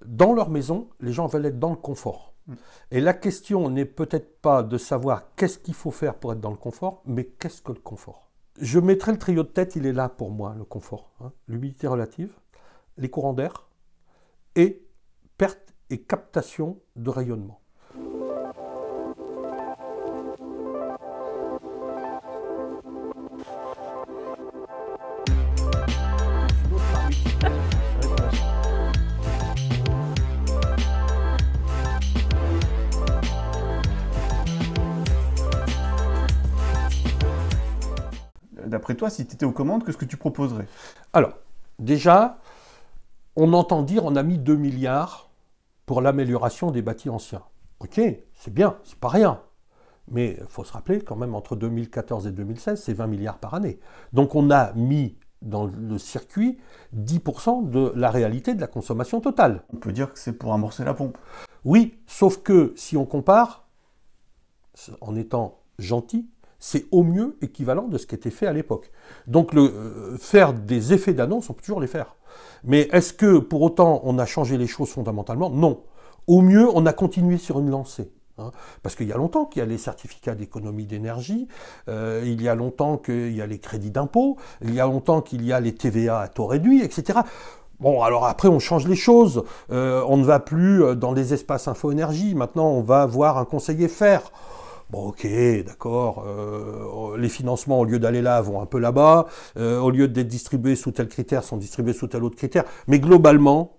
Dans leur maison, les gens veulent être dans le confort. Et la question n'est peut-être pas de savoir qu'est-ce qu'il faut faire pour être dans le confort, mais qu'est-ce que le confort? Je mettrai le trio de tête, il est là pour moi, le confort. L'humidité relative, les courants d'air et perte et captation de rayonnement. D'après toi, si tu étais aux commandes, qu'est-ce que tu proposerais? Alors, déjà, on entend dire on a mis 2 milliards pour l'amélioration des bâtis anciens. Ok, c'est bien, c'est pas rien. Mais il faut se rappeler quand même, entre 2014 et 2016, c'est 20 milliards par année. Donc on a mis dans le circuit 10% de la réalité de la consommation totale. On peut dire que c'est pour amorcer la pompe. Oui, sauf que si on compare, en étant gentil, c'est au mieux équivalent de ce qui était fait à l'époque. Donc faire des effets d'annonce, on peut toujours les faire. Mais est-ce que pour autant on a changé les choses fondamentalement? Non. Au mieux, on a continué sur une lancée. Parce qu'il y a longtemps qu'il y a les certificats d'économie d'énergie, il y a longtemps qu'il y a les crédits d'impôt, il y a longtemps qu'il y a les TVA à taux réduit, etc. Bon, alors après, on change les choses. On ne va plus dans les espaces info-énergie. Maintenant, on va voir un conseiller faire. Bon, ok, d'accord, les financements, au lieu d'aller là, vont un peu là-bas, au lieu d'être distribués sous tel critère, sont distribués sous tel autre critère, mais globalement,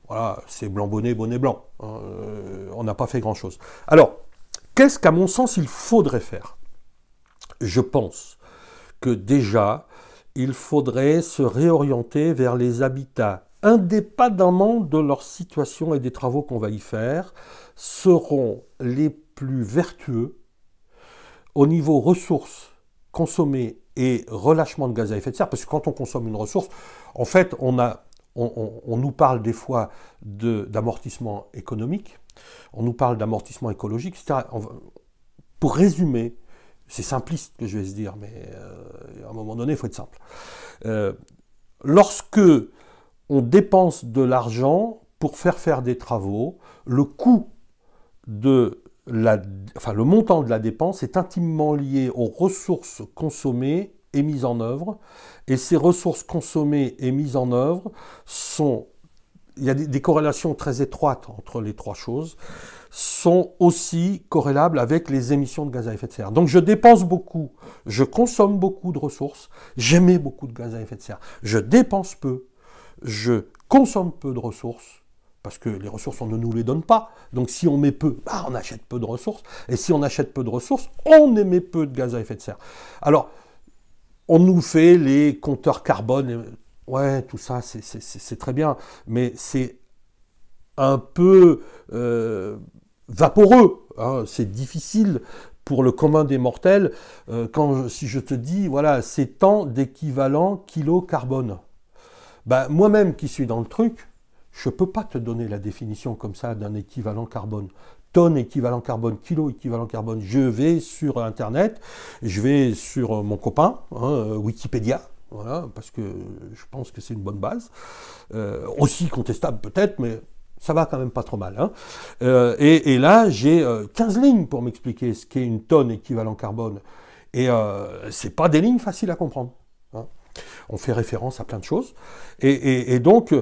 voilà, c'est blanc bonnet, bonnet blanc, on n'a pas fait grand-chose. Alors, qu'est-ce qu'à mon sens, il faudrait faire? Je pense que déjà, il faudrait se réorienter vers les habitats, indépendamment de leur situation et des travaux qu'on va y faire, seront les plus vertueux au niveau ressources consommées et relâchement de gaz à effet de serre, parce que quand on consomme une ressource, en fait, on nous parle des fois d'amortissement économique, on nous parle d'amortissement écologique, etc. Pour résumer, c'est simpliste que je vais se dire, mais à un moment donné, il faut être simple. Lorsque on dépense de l'argent pour faire des travaux, le coût le montant de la dépense est intimement lié aux ressources consommées et mises en œuvre. Et ces ressources consommées et mises en œuvre il y a des corrélations très étroites entre les trois choses, sont aussi corrélables avec les émissions de gaz à effet de serre. Donc je dépense beaucoup, je consomme beaucoup de ressources, j'émets beaucoup de gaz à effet de serre. Je dépense peu, je consomme peu de ressources, parce que les ressources, on ne nous les donne pas. Donc si on met peu, on achète peu de ressources. Et si on achète peu de ressources, on émet peu de gaz à effet de serre. Alors, on nous fait les compteurs carbone. Ouais, tout ça, c'est très bien. Mais c'est un peu vaporeux. C'est difficile pour le commun des mortels. Si je te dis, voilà, c'est tant d'équivalent kilo carbone. Moi-même qui suis dans le truc, je ne peux pas te donner la définition comme ça d'un équivalent carbone. Tonne équivalent carbone, kilo équivalent carbone. Je vais sur Internet, je vais sur mon copain, Wikipédia, voilà, parce que je pense que c'est une bonne base. Aussi contestable peut-être, mais ça va quand même pas trop mal. Et là, j'ai 15 lignes pour m'expliquer ce qu'est une tonne équivalent carbone. Et c'est pas des lignes faciles à comprendre. On fait référence à plein de choses. Et donc,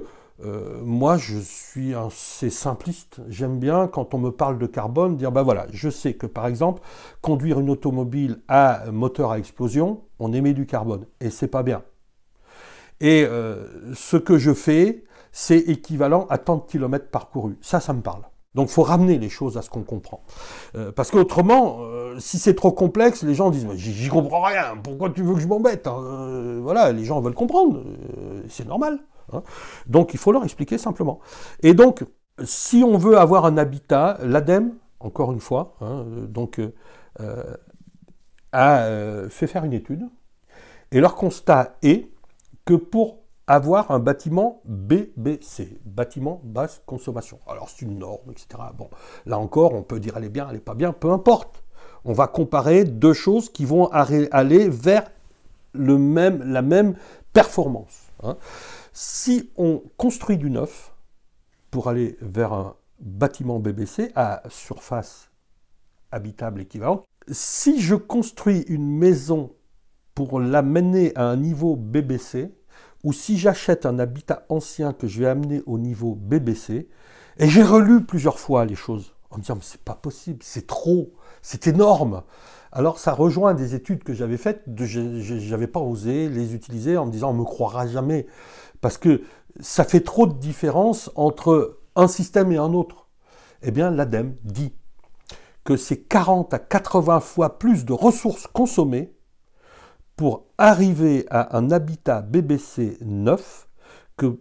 moi, je suis assez simpliste. J'aime bien, quand on me parle de carbone, dire, voilà, je sais que, par exemple, conduire une automobile à moteur à explosion, on émet du carbone. Et c'est pas bien. Et ce que je fais, c'est équivalent à tant de kilomètres parcourus. Ça me parle. Donc, il faut ramener les choses à ce qu'on comprend. Parce qu'autrement, si c'est trop complexe, les gens disent « J'y comprends rien, pourquoi tu veux que je m'embête ?» Voilà, les gens veulent comprendre, c'est normal. Donc, il faut leur expliquer simplement. Et donc, si on veut avoir un habitat, l'ADEME, encore une fois, a fait faire une étude. Et leur constat est que pour avoir un bâtiment BBC, bâtiment basse consommation. Alors c'est une norme, etc. Bon, là encore, on peut dire elle est bien, elle n'est pas bien, peu importe. On va comparer deux choses qui vont aller vers la même performance. Si on construit du neuf, pour aller vers un bâtiment BBC à surface habitable équivalente. Si je construis une maison pour l'amener à un niveau BBC, ou si j'achète un habitat ancien que je vais amener au niveau BBC, et j'ai relu plusieurs fois les choses, en me disant, mais c'est pas possible, c'est trop, c'est énorme. Alors ça rejoint des études que j'avais faites, je n'avais pas osé les utiliser en me disant, on ne me croira jamais, parce que ça fait trop de différence entre un système et un autre. Eh bien, l'ADEME dit que c'est 40 à 80 fois plus de ressources consommées pour arriver à un habitat BBC neuf que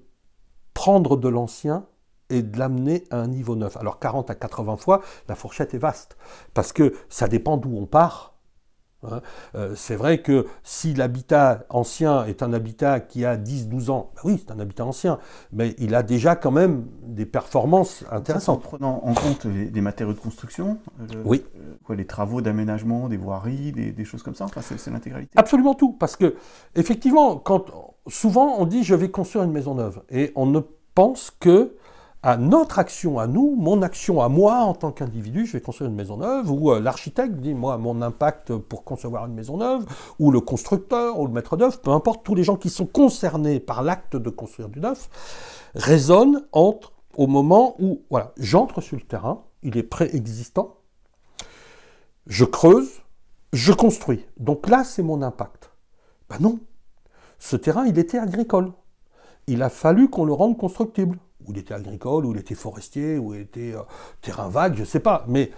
prendre de l'ancien et de l'amener à un niveau neuf. Alors 40 à 80 fois, la fourchette est vaste, parce que ça dépend d'où on part. Hein. C'est vrai que si l'habitat ancien est un habitat qui a 10-12 ans, ben oui, c'est un habitat ancien, mais il a déjà quand même des performances intéressantes. En prenant en compte les matériaux de construction, oui. Les travaux d'aménagement, des voiries, des choses comme ça, enfin, c'est l'intégralité. Absolument tout, parce que effectivement, souvent on dit je vais construire une maison neuve, et on ne pense que à notre action à nous, mon action à moi en tant qu'individu, je vais construire une maison neuve, ou l'architecte dit, moi, mon impact pour concevoir une maison neuve, ou le constructeur, ou le maître d'œuvre, peu importe, tous les gens qui sont concernés par l'acte de construire du neuf, résonnent au moment où, voilà, j'entre sur le terrain, il est préexistant, je creuse, je construis. Donc là, c'est mon impact. Ben non, ce terrain, il était agricole. Il a fallu qu'on le rende constructible. Ou il était agricole, ou il était forestier, ou il était terrain vague, je ne sais pas. Mais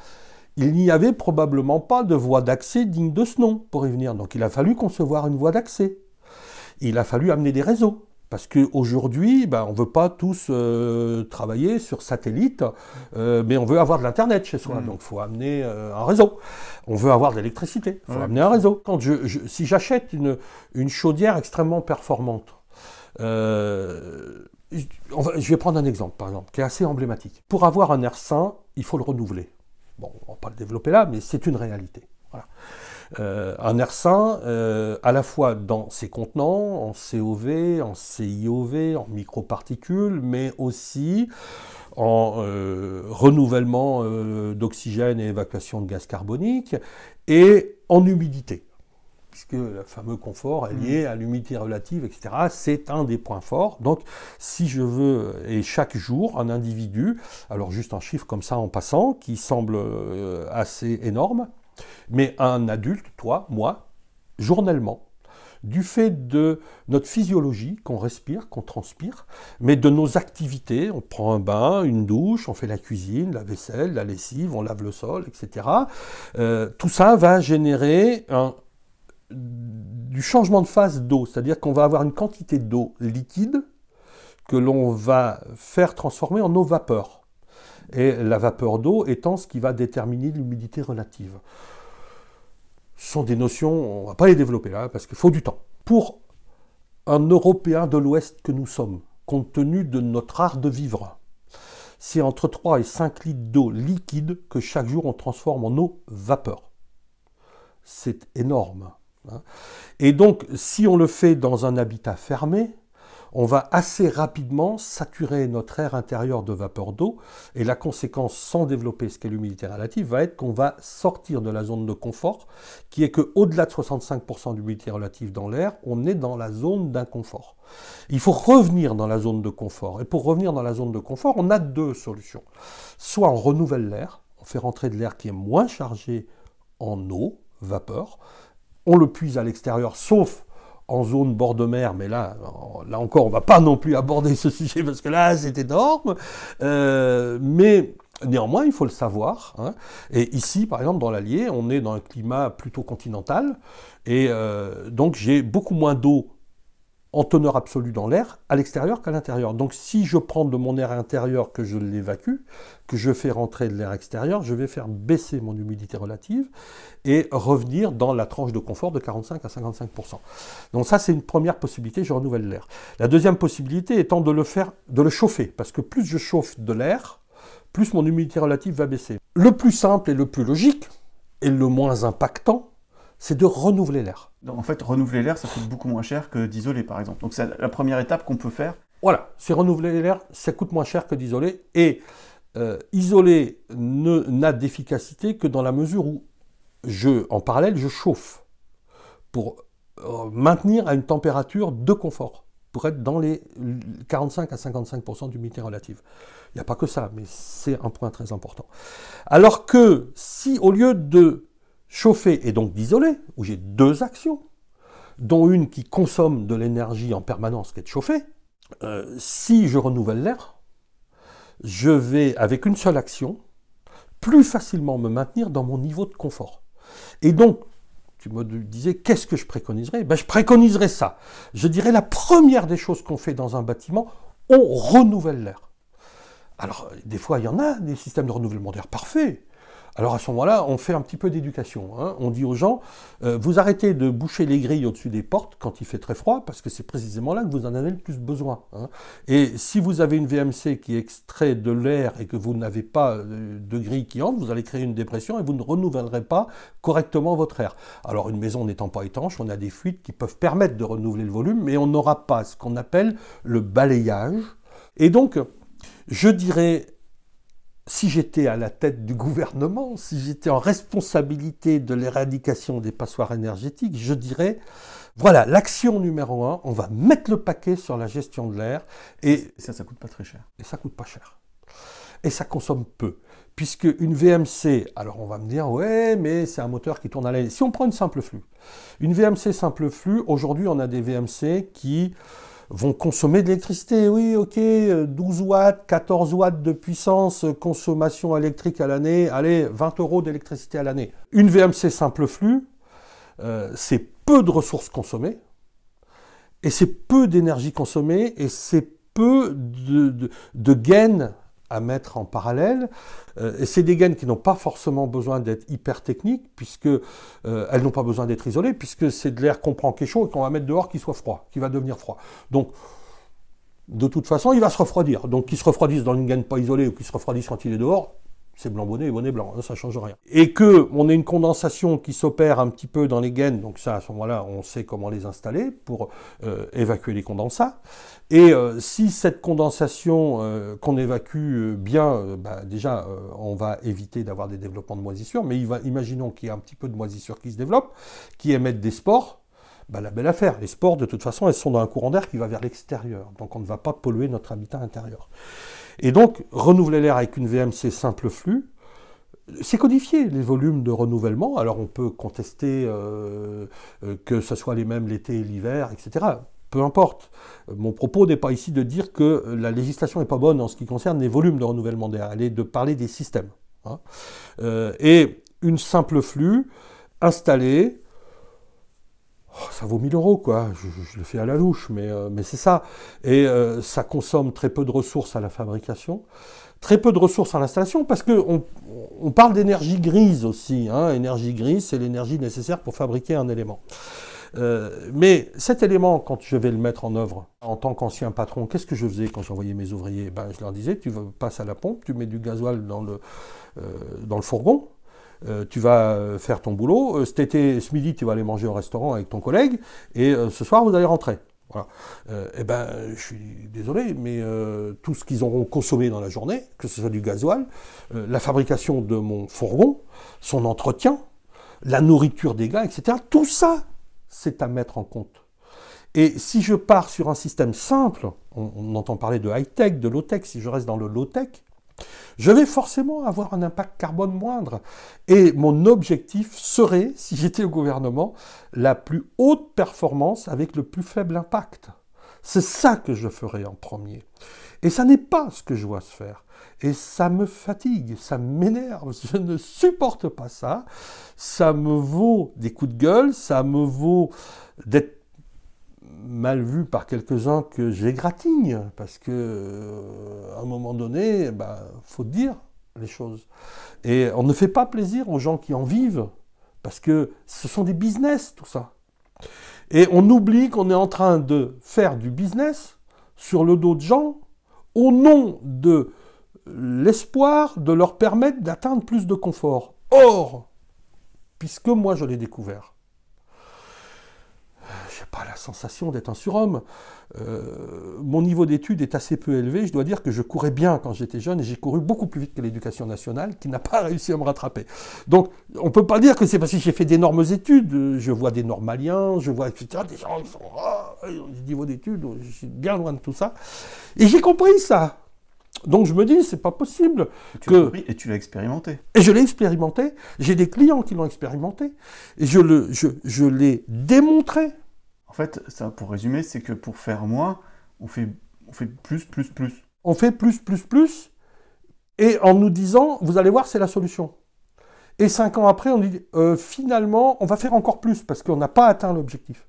il n'y avait probablement pas de voie d'accès digne de ce nom pour y venir. Donc il a fallu concevoir une voie d'accès. Il a fallu amener des réseaux. Parce qu'aujourd'hui, ben, on ne veut pas tous travailler sur satellite, mais on veut avoir de l'Internet chez soi. Donc il faut amener un réseau. On veut avoir de l'électricité, il faut amener un réseau. Quand si j'achète une chaudière extrêmement performante, je vais prendre un exemple, par exemple, qui est assez emblématique. Pour avoir un air sain, il faut le renouveler. Bon, on ne va pas le développer là, mais c'est une réalité. Voilà. Un air sain, à la fois dans ses contenants, en COV, en CIOV, en microparticules, mais aussi en renouvellement d'oxygène et évacuation de gaz carbonique, et en humidité. Puisque le fameux confort est lié à l'humidité relative, etc. C'est un des points forts. Donc, si je veux, et chaque jour, un individu, alors juste un chiffre comme ça en passant, qui semble assez énorme, mais un adulte, toi, moi, journellement, du fait de notre physiologie, qu'on respire, qu'on transpire, mais de nos activités, on prend un bain, une douche, on fait la cuisine, la vaisselle, la lessive, on lave le sol, etc. Tout ça va générer du changement de phase d'eau, c'est-à-dire qu'on va avoir une quantité d'eau liquide que l'on va faire transformer en eau vapeur. Et la vapeur d'eau étant ce qui va déterminer l'humidité relative. Ce sont des notions, on ne va pas les développer là, parce qu'il faut du temps. Pour un Européen de l'Ouest que nous sommes, compte tenu de notre art de vivre, c'est entre 3 et 5 litres d'eau liquide que chaque jour on transforme en eau vapeur. C'est énorme. Et donc, si on le fait dans un habitat fermé, on va assez rapidement saturer notre air intérieur de vapeur d'eau, et la conséquence, sans développer ce qu'est l'humidité relative, va être qu'on va sortir de la zone de confort, qui est qu'au-delà de 65% d'humidité relative dans l'air, on est dans la zone d'inconfort. Il faut revenir dans la zone de confort, et pour revenir dans la zone de confort, on a deux solutions. Soit on renouvelle l'air, on fait rentrer de l'air qui est moins chargé en eau, vapeur, on le puise à l'extérieur, sauf en zone bord de mer, mais là encore, on ne va pas non plus aborder ce sujet, parce que là, c'est énorme. Mais néanmoins, il faut le savoir. Hein. Et ici, par exemple, dans l'Allier, on est dans un climat plutôt continental, et donc j'ai beaucoup moins d'eau en teneur absolue dans l'air, à l'extérieur qu'à l'intérieur. Donc si je prends de mon air intérieur, que je l'évacue, que je fais rentrer de l'air extérieur, je vais faire baisser mon humidité relative et revenir dans la tranche de confort de 45 à 55%. Donc ça, c'est une première possibilité, je renouvelle l'air. La deuxième possibilité étant de le chauffer, parce que plus je chauffe de l'air, plus mon humidité relative va baisser. Le plus simple et le plus logique, et le moins impactant, c'est de renouveler l'air. Donc, en fait, renouveler l'air, ça coûte beaucoup moins cher que d'isoler, par exemple. Donc c'est la première étape qu'on peut faire. Voilà, c'est renouveler l'air, ça coûte moins cher que d'isoler. Et isoler n'a d'efficacité que dans la mesure où, en parallèle, je chauffe pour maintenir à une température de confort, pour être dans les 45 à 55% d'humidité relative. Il n'y a pas que ça, mais c'est un point très important. Alors que si, au lieu de chauffer et donc d'isoler, où j'ai deux actions, dont une qui consomme de l'énergie en permanence, qui est de chauffer, si je renouvelle l'air, je vais, avec une seule action, plus facilement me maintenir dans mon niveau de confort. Et donc, tu me disais, qu'est-ce que je préconiserais? Je préconiserais ça. Je dirais la première des choses qu'on fait dans un bâtiment, on renouvelle l'air. Alors, des fois, il y en a des systèmes de renouvellement d'air parfaits. Alors à ce moment-là, on fait un petit peu d'éducation. Hein. On dit aux gens, vous arrêtez de boucher les grilles au-dessus des portes quand il fait très froid, parce que c'est précisément là que vous en avez le plus besoin. Hein. Et si vous avez une VMC qui extrait de l'air et que vous n'avez pas de grille qui entre, vous allez créer une dépression et vous ne renouvellerez pas correctement votre air. Alors une maison n'étant pas étanche, on a des fuites qui peuvent permettre de renouveler le volume, mais on n'aura pas ce qu'on appelle le balayage. Et donc, je dirais, si j'étais à la tête du gouvernement, si j'étais en responsabilité de l'éradication des passoires énergétiques, je dirais, voilà, l'action numéro 1, on va mettre le paquet sur la gestion de l'air. Et ça coûte pas très cher. Et ça coûte pas cher. Et ça consomme peu. Puisque une VMC, alors on va me dire, ouais, mais c'est un moteur qui tourne à l'air. Si on prend une simple flux, une VMC simple flux, aujourd'hui on a des VMC qui vont consommer de l'électricité, oui, ok, 12 watts, 14 watts de puissance, consommation électrique à l'année, allez, 20 € d'électricité à l'année. Une VMC simple flux, c'est peu de ressources consommées, et c'est peu d'énergie consommée, et c'est peu de gains à mettre en parallèle, et c'est des gaines qui n'ont pas forcément besoin d'être hyper techniques, puisque elles n'ont pas besoin d'être isolées, puisque c'est de l'air qu'on prend qui est chaud et qu'on va mettre dehors qui soit froid, qui va devenir froid. Donc, de toute façon, il va se refroidir. Donc, qu'il se refroidisse dans une gaine pas isolée ou qu'il se refroidisse quand il est dehors, c'est blanc bonnet et bonnet blanc, ça ne change rien. Et qu'on ait une condensation qui s'opère un petit peu dans les gaines, donc ça, à ce moment-là, on sait comment les installer pour évacuer les condensats. Et si cette condensation qu'on évacue bien, déjà, on va éviter d'avoir des développements de moisissures, mais imaginons qu'il y ait un petit peu de moisissures qui se développent, qui émettent des spores, la belle affaire. Les spores, de toute façon, elles sont dans un courant d'air qui va vers l'extérieur, donc on ne va pas polluer notre habitat intérieur. Et donc, renouveler l'air avec une VMC simple flux, c'est codifié, les volumes de renouvellement. Alors, on peut contester que ce soit les mêmes l'été et l'hiver, etc. Peu importe. Mon propos n'est pas ici de dire que la législation n'est pas bonne en ce qui concerne les volumes de renouvellement d'air. Elle est de parler des systèmes. Hein. Et une simple flux installée, ça vaut 1000 €, quoi. Je le fais à la louche, mais c'est ça. Et ça consomme très peu de ressources à la fabrication, très peu de ressources à l'installation, parce qu'on parle d'énergie grise aussi. Hein. Énergie grise, c'est l'énergie nécessaire pour fabriquer un élément. Mais cet élément, quand je vais le mettre en œuvre, en tant qu'ancien patron, qu'est-ce que je faisais quand j'envoyais mes ouvriers? Je leur disais, tu passes à la pompe, tu mets du gasoil dans le fourgon, tu vas faire ton boulot, ce midi tu vas aller manger au restaurant avec ton collègue, et ce soir vous allez rentrer. Voilà. Je suis désolé, mais tout ce qu'ils auront consommé dans la journée, que ce soit du gasoil, la fabrication de mon fourgon, son entretien, la nourriture des gars, etc., tout ça, c'est à mettre en compte. Et si je pars sur un système simple, on entend parler de high-tech, de low-tech, si je reste dans le low-tech, je vais forcément avoir un impact carbone moindre. Et mon objectif serait, si j'étais au gouvernement, la plus haute performance avec le plus faible impact. C'est ça que je ferais en premier. Et ça n'est pas ce que je vois se faire. Et ça me fatigue, ça m'énerve, je ne supporte pas ça. Ça me vaut des coups de gueule, ça me vaut d'être mal vu par quelques-uns que j'égratigne, parce que à un moment donné, faut dire les choses. Et on ne fait pas plaisir aux gens qui en vivent, parce que ce sont des business, tout ça. Et on oublie qu'on est en train de faire du business sur le dos de gens, au nom de l'espoir de leur permettre d'atteindre plus de confort. Or, puisque moi je l'ai découvert, j'ai pas la sensation d'être un surhomme. Mon niveau d'études est assez peu élevé. Je dois dire que je courais bien quand j'étais jeune et j'ai couru beaucoup plus vite que l'éducation nationale qui n'a pas réussi à me rattraper. Donc, on ne peut pas dire que c'est parce que j'ai fait d'énormes études. Je vois des normaliens, je vois, etc., des gens qui sont du niveau d'études, je suis bien loin de tout ça. Et j'ai compris ça. Donc je me dis, c'est pas possible. Tu l'as compris et tu l'as expérimenté. Et je l'ai expérimenté. J'ai des clients qui l'ont expérimenté. Et je l'ai démontré. En fait, ça, pour résumer, c'est que pour faire moins, on fait plus, plus, plus. On fait plus, plus, plus. Et en nous disant, vous allez voir, c'est la solution. Et 5 ans après, on dit, finalement, on va faire encore plus parce qu'on n'a pas atteint l'objectif.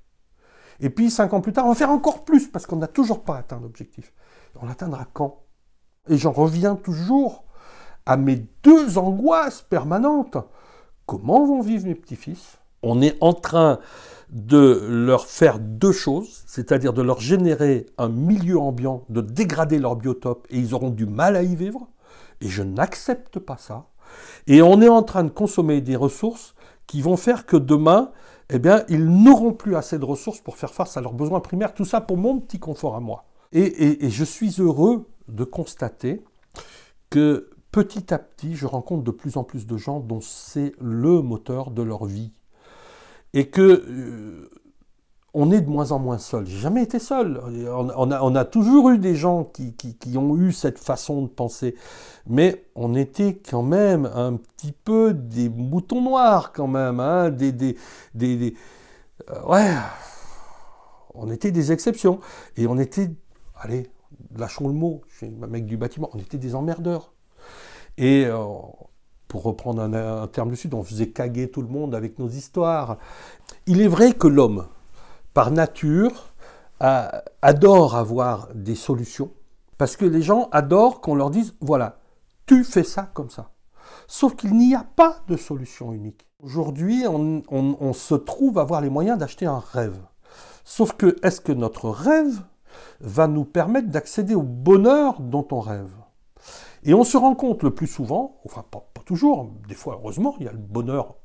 Et puis 5 ans plus tard, on va faire encore plus parce qu'on n'a toujours pas atteint l'objectif. On l'atteindra quand ? Et j'en reviens toujours à mes 2 angoisses permanentes. Comment vont vivre mes petits-fils ? On est en train de leur faire 2 choses, c'est-à-dire de leur générer un milieu ambiant, de dégrader leur biotope, et ils auront du mal à y vivre. Et je n'accepte pas ça. Et on est en train de consommer des ressources qui vont faire que demain, eh bien, ils n'auront plus assez de ressources pour faire face à leurs besoins primaires. Tout ça pour mon petit confort à moi. Et je suis heureux de constater que petit à petit, je rencontre de plus en plus de gens dont c'est le moteur de leur vie. Et que on est de moins en moins seul. J'ai jamais été seul. On a toujours eu des gens qui ont eu cette façon de penser. Mais on était quand même un petit peu des moutons noirs quand même. Hein, ouais, on était des exceptions. Et on était, allez, lâchons le mot, je suis un mec du bâtiment, on était des emmerdeurs. Et pour reprendre un terme du Sud, on faisait caguer tout le monde avec nos histoires. Il est vrai que l'homme, par nature, adore avoir des solutions, parce que les gens adorent qu'on leur dise, voilà, tu fais ça comme ça. Sauf qu'il n'y a pas de solution unique. Aujourd'hui, on se trouve à avoir les moyens d'acheter un rêve. Sauf que, est-ce que notre rêve va nous permettre d'accéder au bonheur dont on rêve? Et on se rend compte le plus souvent, enfin pas toujours, des fois heureusement, il y a le bonheur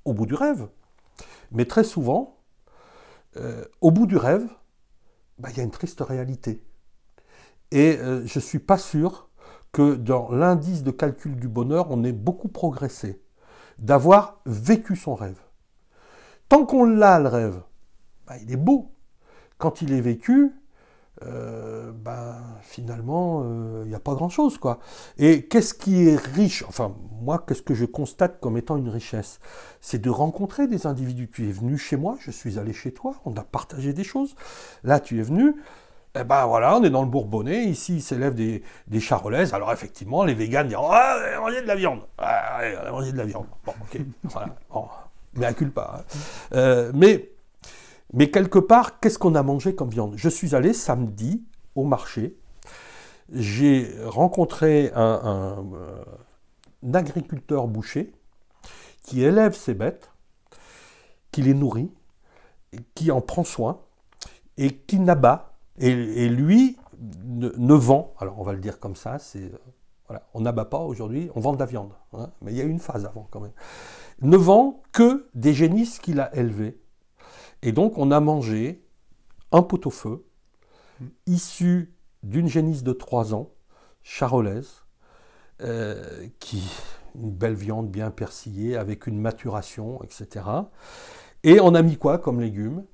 au bout du rêve, mais très souvent, au bout du rêve, il y a une triste réalité. Et je ne suis pas sûr que dans l'indice de calcul du bonheur, on ait beaucoup progressé, d'avoir vécu son rêve. Tant qu'on l'a, le rêve, il est beau. Quand il est vécu, finalement, il n'y a pas grand-chose, quoi. Et qu'est-ce qui est riche? Enfin, moi, qu'est-ce que je constate comme étant une richesse? C'est de rencontrer des individus. Tu es venu chez moi, je suis allé chez toi, on a partagé des choses. Là, tu es venu, voilà, on est dans le Bourbonnais, ici, il s'élève des charolaises. Alors, effectivement, les véganes diront « Ah, on a mangé de la viande. Ah, ouais, on a mangé de la viande. » Bon, ok, voilà. Bon, mais à culpa. Hein. Mais quelque part, qu'est-ce qu'on a mangé comme viande? Je suis allé samedi au marché. J'ai rencontré un agriculteur boucher qui élève ses bêtes, qui les nourrit, qui en prend soin et qui n'abat. Et lui ne vend, alors on va le dire comme ça, voilà, on n'abat pas aujourd'hui, on vend de la viande. Hein, mais il y a eu une phase avant quand même. Ne vend que des génisses qu'il a élevées. Et donc, on a mangé un pot-au-feu issu d'une génisse de 3 ans, charolaise, une belle viande bien persillée, avec une maturation, etc. Et on a mis quoi comme légumes?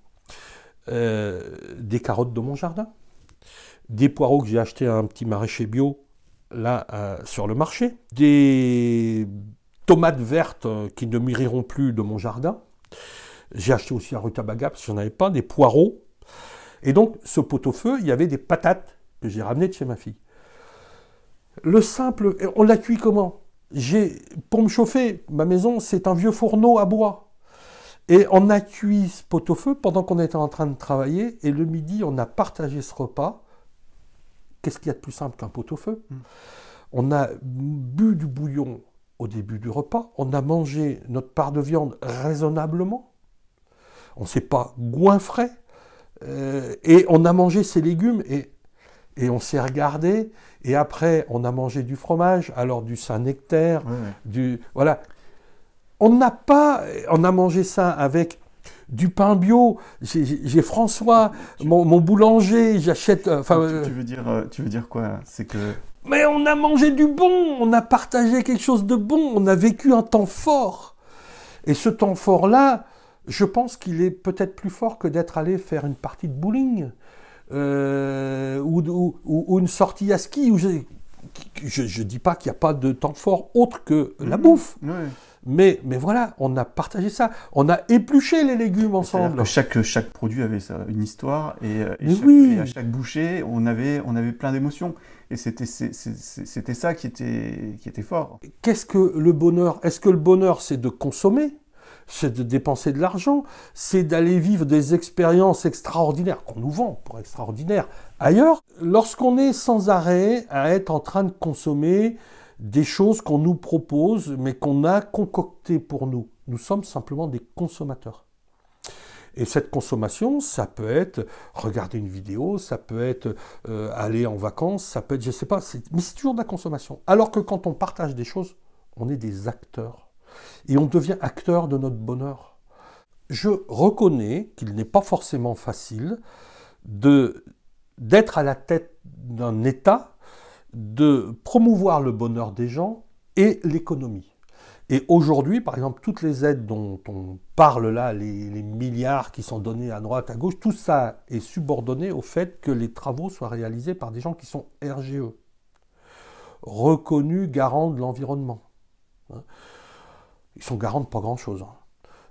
Des carottes de mon jardin, des poireaux que j'ai achetés à un petit maraîcher bio, là, sur le marché, des tomates vertes qui ne mûriront plus de mon jardin. J'ai acheté aussi un rutabaga parce que j'en avais pas, des poireaux. Et donc, ce pot-au-feu, il y avait des patates que j'ai ramenées de chez ma fille. Le simple, on l'a cuit comment? Pour me chauffer, ma maison, c'est un vieux fourneau à bois. Et on a cuit ce pot-au-feu pendant qu'on était en train de travailler. Et le midi, on a partagé ce repas. Qu'est-ce qu'il y a de plus simple qu'un pot-au-feu? On a bu du bouillon au début du repas. On a mangé notre part de viande raisonnablement. On ne s'est pas goinfré, et on a mangé ces légumes, et on s'est regardé, et après, on a mangé du fromage, alors du Saint-Nectaire, voilà. On a mangé ça avec du pain bio, j'ai François, mon boulanger, j'achète... Tu veux dire quoi? C'est que... Mais on a mangé du bon, on a partagé quelque chose de bon, on a vécu un temps fort. Et ce temps fort-là, je pense qu'il est peut-être plus fort que d'être allé faire une partie de bowling ou une sortie à ski. Je dis pas qu'il n'y a pas de temps fort autre que la bouffe. Ouais. Mais voilà, on a partagé ça. On a épluché les légumes ensemble. Que chaque produit avait une histoire et à chaque bouchée, on avait plein d'émotions. Et c'était ça qui était fort. Qu'est-ce que le bonheur? Est-ce que le bonheur, c'est de consommer? C'est de dépenser de l'argent? C'est d'aller vivre des expériences extraordinaires, qu'on nous vend pour extraordinaires, ailleurs? Lorsqu'on est sans arrêt à être en train de consommer des choses qu'on nous propose, mais qu'on a concoctées pour nous. Nous sommes simplement des consommateurs. Et cette consommation, ça peut être regarder une vidéo, ça peut être aller en vacances, ça peut être, je sais pas, mais c'est toujours de la consommation. Alors que quand on partage des choses, on est des acteurs. Et on devient acteur de notre bonheur. Je reconnais qu'il n'est pas forcément facile d'être à la tête d'un État, de promouvoir le bonheur des gens et l'économie. Et aujourd'hui, par exemple, toutes les aides dont on parle là, les milliards qui sont donnés à droite, à gauche, tout ça est subordonné au fait que les travaux soient réalisés par des gens qui sont RGE, reconnus garants de l'environnement. Ils sont garants de pas grand-chose.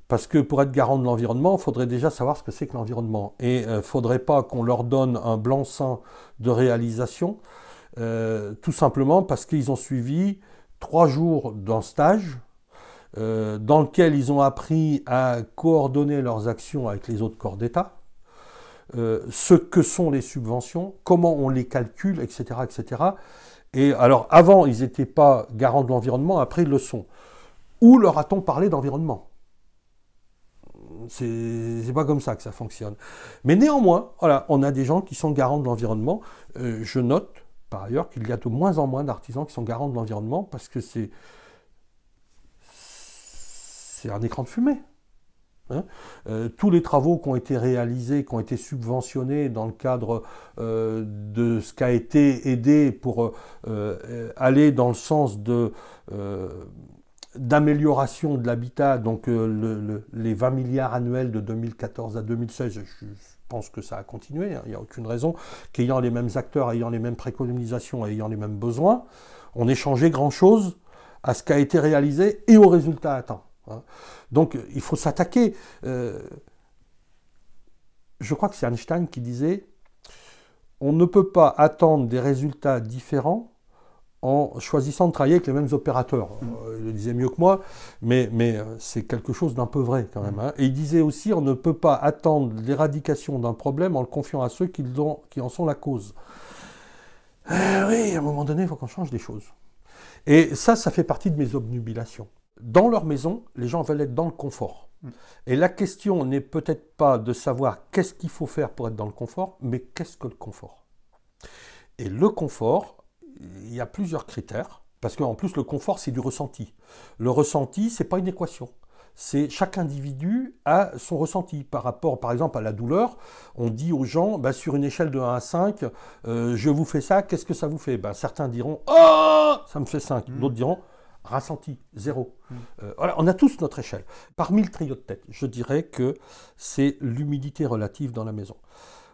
Parce que pour être garant de l'environnement, il faudrait déjà savoir ce que c'est que l'environnement. Et il ne faudrait pas qu'on leur donne un blanc-seing de réalisation, tout simplement parce qu'ils ont suivi 3 jours d'un stage dans lequel ils ont appris à coordonner leurs actions avec les autres corps d'État, ce que sont les subventions, comment on les calcule, etc., etc. Et alors, avant, ils n'étaient pas garants de l'environnement, après, ils le sont. Où leur a-t-on parlé d'environnement? C'est pas comme ça que ça fonctionne. Mais néanmoins, voilà, on a des gens qui sont garants de l'environnement. Je note, par ailleurs, qu'il y a de moins en moins d'artisans qui sont garants de l'environnement parce que c'est un écran de fumée. Tous les travaux qui ont été réalisés, qui ont été subventionnés dans le cadre de ce qui a été aidé pour aller dans le sens d'amélioration de l'habitat, donc les 20 milliards annuels de 2014 à 2016, je pense que ça a continué, il n'y a aucune raison qu'ayant les mêmes acteurs, ayant les mêmes préconisations, ayant les mêmes besoins, on ait changé grand-chose à ce qui a été réalisé et au résultat atteint. Donc il faut s'attaquer. Je crois que c'est Einstein qui disait « On ne peut pas attendre des résultats différents en choisissant de travailler avec les mêmes opérateurs. » Il le disait mieux que moi, mais c'est quelque chose d'un peu vrai quand même. Et il disait aussi « On ne peut pas attendre l'éradication d'un problème en le confiant à ceux qui en sont la cause. » Oui, à un moment donné, il faut qu'on change des choses. Et ça fait partie de mes obnubilations. Dans leur maison, les gens veulent être dans le confort. Et la question n'est peut-être pas de savoir qu'est-ce qu'il faut faire pour être dans le confort, mais qu'est-ce que le confort? Et le confort, il y a plusieurs critères, parce qu'en plus le confort c'est du ressenti. Le ressenti, c'est pas une équation. C'est chaque individu a son ressenti par rapport, par exemple, à la douleur. On dit aux gens, sur une échelle de 1 à 5, je vous fais ça, qu'est-ce que ça vous fait? Certains diront, oh, ça me fait 5. D'autres diront, ressenti, 0. Voilà, on a tous notre échelle. Parmi le trio de tête, je dirais que c'est l'humidité relative dans la maison.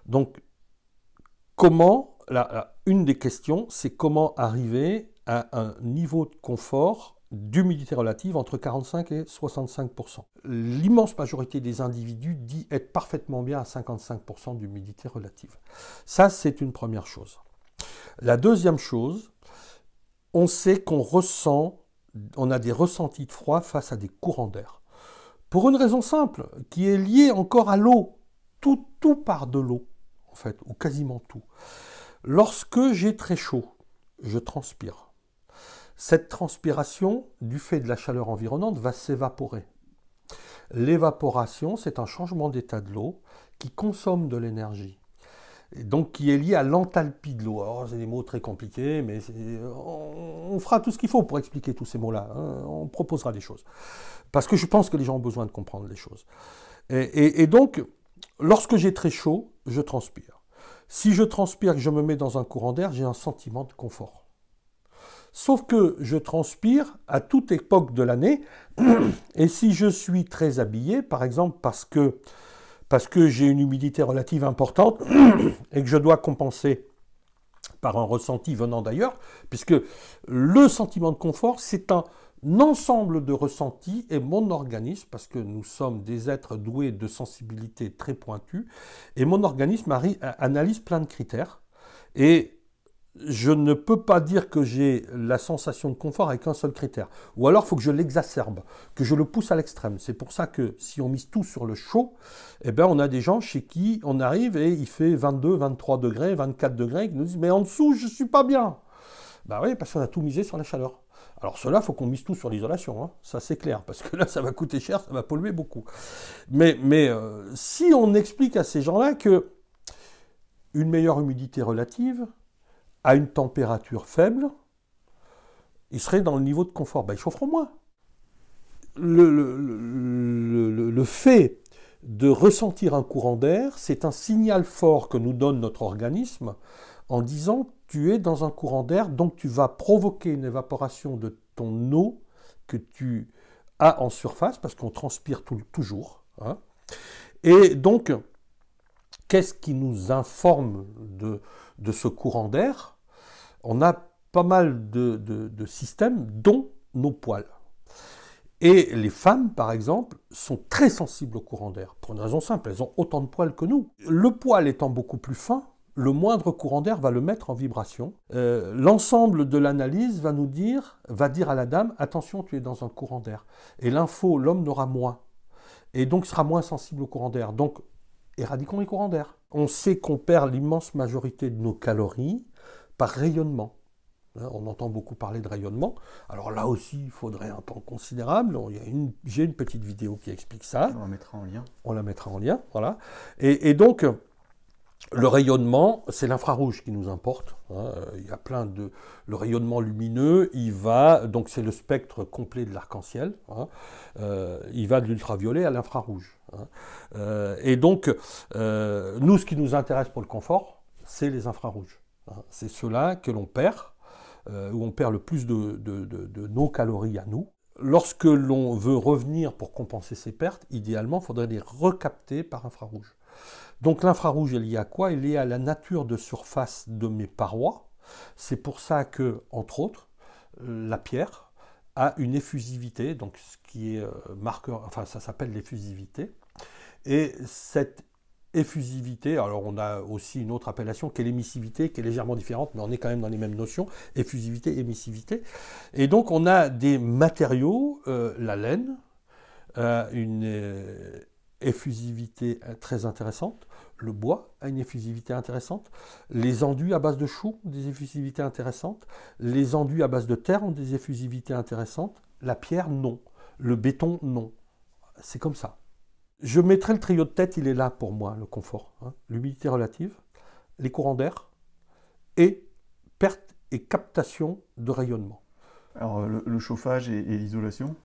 Donc, comment, une des questions, c'est comment arriver à un niveau de confort d'humidité relative entre 45 et 65%. L'immense majorité des individus dit être parfaitement bien à 55% d'humidité relative. Ça, c'est une première chose. La deuxième chose, on sait qu'on a des ressentis de froid face à des courants d'air. Pour une raison simple, qui est liée encore à l'eau. Tout part de l'eau, en fait, ou quasiment tout. Lorsque j'ai très chaud, je transpire. Cette transpiration, du fait de la chaleur environnante, va s'évaporer. L'évaporation, c'est un changement d'état de l'eau qui consomme de l'énergie. Et donc qui est lié à l'enthalpie de l'eau. Alors c'est des mots très compliqués, mais on fera tout ce qu'il faut pour expliquer tous ces mots-là. On proposera des choses. Parce que je pense que les gens ont besoin de comprendre les choses. Et donc, lorsque j'ai très chaud, je transpire. Si je transpire et que je me mets dans un courant d'air, j'ai un sentiment de confort. Sauf que je transpire à toute époque de l'année, et si je suis très habillé, par exemple parce que j'ai une humidité relative importante et que je dois compenser par un ressenti venant d'ailleurs, puisque le sentiment de confort, c'est un ensemble de ressentis, et mon organisme, parce que nous sommes des êtres doués de sensibilité très pointue, et mon organisme analyse plein de critères, et je ne peux pas dire que j'ai la sensation de confort avec un seul critère. Ou alors, il faut que je l'exacerbe, que je le pousse à l'extrême. C'est pour ça que si on mise tout sur le chaud, eh ben, on a des gens chez qui on arrive et il fait 22, 23 degrés, 24 degrés, qui nous disent « mais en dessous, je ne suis pas bien ». Ben oui, parce qu'on a tout misé sur la chaleur. Alors cela, il faut qu'on mise tout sur l'isolation, hein. Ça c'est clair, parce que là, ça va coûter cher, ça va polluer beaucoup. Mais si on explique à ces gens-là que une meilleure humidité relative, à une température faible, ils seraient dans le niveau de confort. Ben, ils chaufferont moins. Le fait de ressentir un courant d'air, c'est un signal fort que nous donne notre organisme en disant tu es dans un courant d'air, donc tu vas provoquer une évaporation de ton eau que tu as en surface, parce qu'on transpire toujours. Hein. Et donc, qu'est-ce qui nous informe de ce courant d'air? On a pas mal de systèmes, dont nos poils. Et les femmes, par exemple, sont très sensibles au courant d'air, pour une raison simple, elles ont autant de poils que nous. Le poil étant beaucoup plus fin, le moindre courant d'air va le mettre en vibration. L'ensemble de l'analyse va dire à la dame, attention, tu es dans un courant d'air. Et l'info, l'homme n'aura moins. Et donc sera moins sensible au courant d'air. Donc, éradiquons les courants d'air. On sait qu'on perd l'immense majorité de nos calories par rayonnement. On entend beaucoup parler de rayonnement. Alors là aussi, il faudrait un temps considérable. J'ai une petite vidéo qui explique ça. On la mettra en lien. On la mettra en lien, voilà. Et donc, le rayonnement, c'est l'infrarouge qui nous importe. Hein. Il y a plein de... Le rayonnement lumineux, donc c'est le spectre complet de l'arc-en-ciel. Hein. Il va de l'ultraviolet à l'infrarouge. Hein. Et donc, nous, ce qui nous intéresse pour le confort, c'est les infrarouges. Hein. C'est ceux-là que l'on perd, où on perd le plus de nos calories à nous. Lorsque l'on veut revenir pour compenser ces pertes, idéalement, il faudrait les recapter par infrarouge. Donc l'infrarouge est lié à quoi? Il est lié à la nature de surface de mes parois. C'est pour ça que, entre autres, la pierre a une effusivité, donc ce qui est marqueur, enfin ça s'appelle l'effusivité. Et cette effusivité, alors on a aussi une autre appellation qui est l'émissivité, qui est légèrement différente, mais on est quand même dans les mêmes notions, effusivité, émissivité. Et donc on a des matériaux, la laine, une effusivité très intéressante, le bois a une effusivité intéressante, les enduits à base de chaux ont des effusivités intéressantes, les enduits à base de terre ont des effusivités intéressantes, la pierre non, le béton non. C'est comme ça. Je mettrai le trio de tête, il est là pour moi, le confort. Hein. L'humidité relative, les courants d'air et perte et captation de rayonnement. Alors le chauffage et l'isolation?